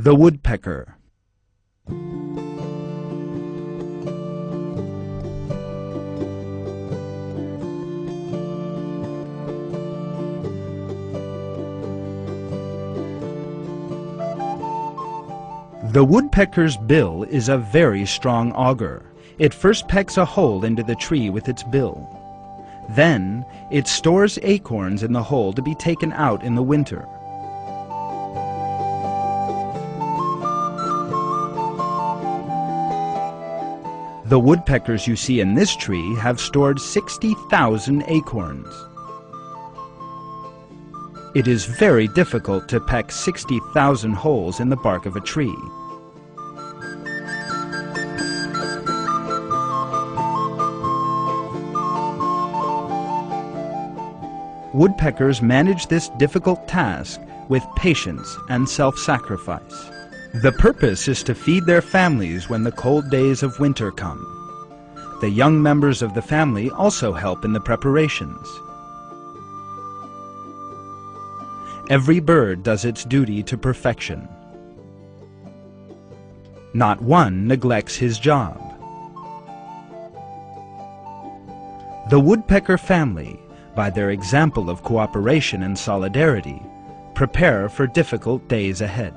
The woodpecker. The woodpecker's bill is a very strong auger. It first pecks a hole into the tree with its bill. Then, it stores acorns in the hole to be taken out in the winter. The woodpeckers you see in this tree have stored 60,000 acorns. It is very difficult to peck 60,000 holes in the bark of a tree. Woodpeckers manage this difficult task with patience and self-sacrifice. The purpose is to feed their families when the cold days of winter come. The young members of the family also help in the preparations. Every bird does its duty to perfection. Not one neglects his job. The woodpecker family, by their example of cooperation and solidarity, prepare for difficult days ahead.